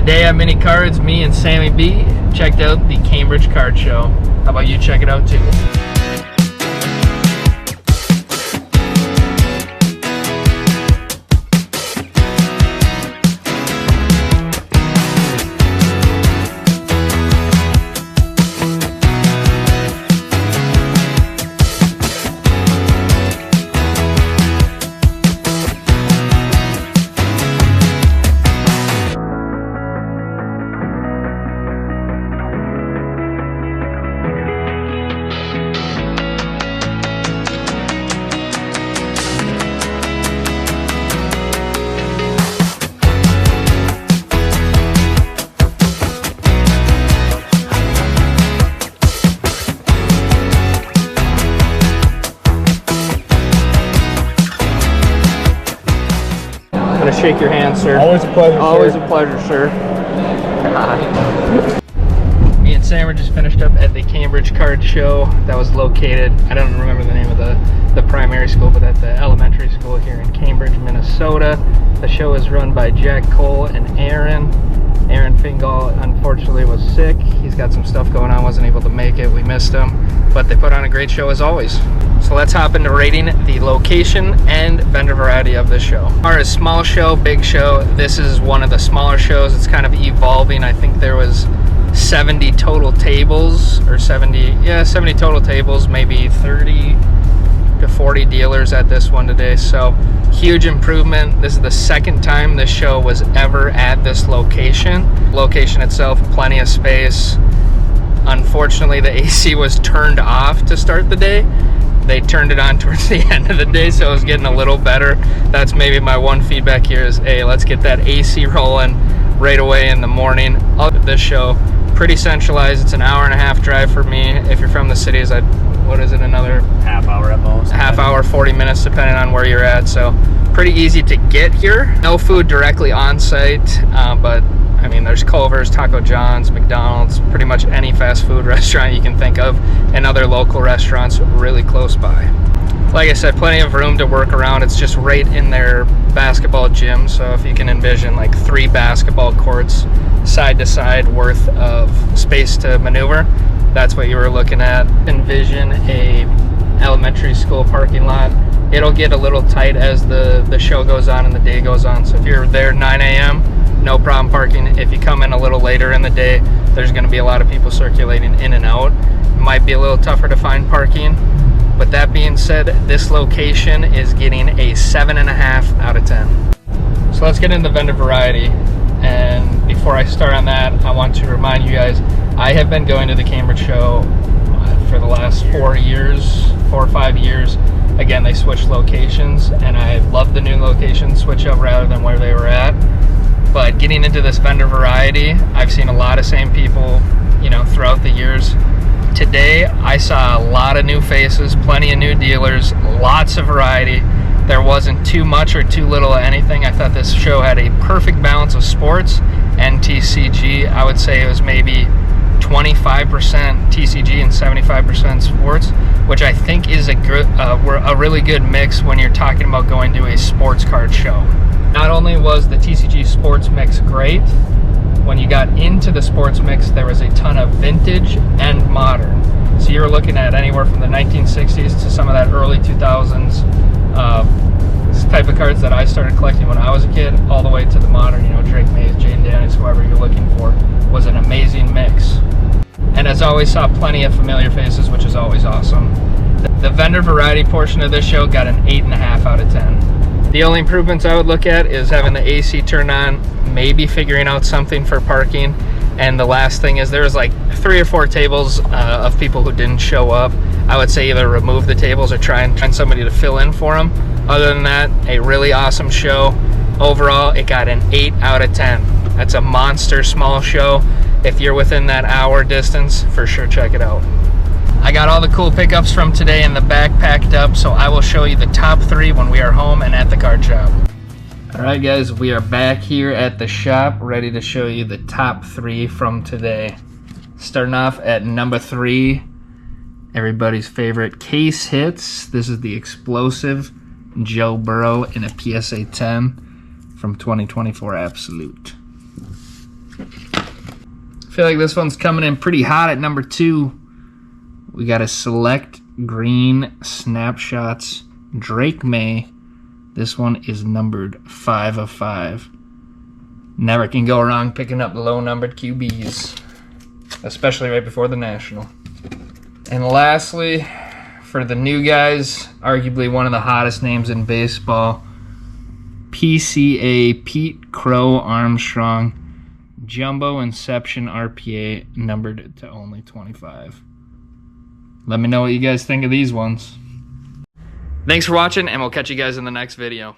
Today on Mini Cards, me and Sammy B checked out the Cambridge Card Show. How about you check it out too? I'm gonna shake your hand, sir. Always a pleasure, Always sir. a pleasure, sir. Me and Sam were just finished up at the Cambridge Card Show that was located, I don't remember the name of the primary school, but at the elementary school here in Cambridge, Minnesota. The show is run by Jack Cole and Aaron. Aaron Fingal unfortunately was sick. He's got some stuff going on, wasn't able to make it. We missed him, but they put on a great show as always. So let's hop into rating the location and vendor variety of this show. As far as small show, big show, this is one of the smaller shows. It's kind of evolving. I think there was 70 total tables, or 70 total tables, maybe 30 to 40 dealers at this one today. So huge improvement. This is the second time this show was ever at this location. Location itself, plenty of space. Unfortunately, the AC was turned off to start the day. They turned it on towards the end of the day, so it was getting a little better. That's maybe my one feedback here is, hey, let's get that AC rolling right away in the morning. This show, pretty centralized. It's an hour and a half drive for me. If you're from the cities, what is it, another half hour at most. Half hour, 40 minutes, depending on where you're at. So pretty easy to get here. No food directly on site, but I mean, there's Culver's, Taco John's, McDonald's, pretty much any fast food restaurant you can think of, and other local restaurants really close by. Like I said, plenty of room to work around. It's just right in their basketball gym, so if you can envision like 3 basketball courts side to side worth of space to maneuver, that's what you were looking at. Envision a elementary school parking lot. It'll get a little tight as the show goes on and the day goes on, so if you're there 9 a.m., no problem parking. If you come in a little later in the day, there's going to be a lot of people circulating in and out. It might be a little tougher to find parking, but that being said, this location is getting a 7.5 out of 10. So let's get into vendor variety, and before I start on that, I want to remind you guys, I have been going to the Cambridge show for the last 4 or 5 years. Again, they switched locations, and I love the new location switch up rather than where they were at. But getting into this vendor variety, I've seen a lot of same people, you know, throughout the years. Today, I saw a lot of new faces, plenty of new dealers, lots of variety. There wasn't too much or too little of anything. I thought this show had a perfect balance of sports and TCG. I would say it was maybe 25% TCG and 75% sports, which I think is a really good mix when you're talking about going to a sports card show. Not only was the TCG sports mix great, when you got into the sports mix, there was a ton of vintage and modern. So you were looking at anywhere from the 1960s to some of that early 2000s type of cards that I started collecting when I was a kid, all the way to the modern, you know, Drake Mays, Jane Daniels, whoever you're looking for, was an amazing mix. And as always, saw plenty of familiar faces, which is always awesome. The vendor variety portion of this show got an 8.5 out of 10. The only improvements I would look at is having the AC turned on, maybe figuring out something for parking, and the last thing is there was like 3 or 4 tables of people who didn't show up. I would say either remove the tables or try and find somebody to fill in for them. Other than that, a really awesome show. Overall, it got an 8 out of 10. That's a monster small show. If you're within that hour distance, for sure check it out. I got all the cool pickups from today in the back packed up, so I will show you the top 3 when we are home and at the card shop. Alright guys, we are back here at the shop, ready to show you the top 3 from today. Starting off at number 3, everybody's favorite case hits. This is the explosive Joe Burrow in a PSA 10 from 2024 Absolute. feel like this one's coming in pretty hot at number 2. We got a Select Green Snapshots Drake May. This one is numbered 5 of 5. Never can go wrong picking up the low-numbered QBs, especially right before the National. And lastly, for the new guys, arguably one of the hottest names in baseball, PCA Pete Crow Armstrong, Jumbo Inception RPA, numbered to only 25. Let me know what you guys think of these ones. Thanks for watching, and we'll catch you guys in the next video.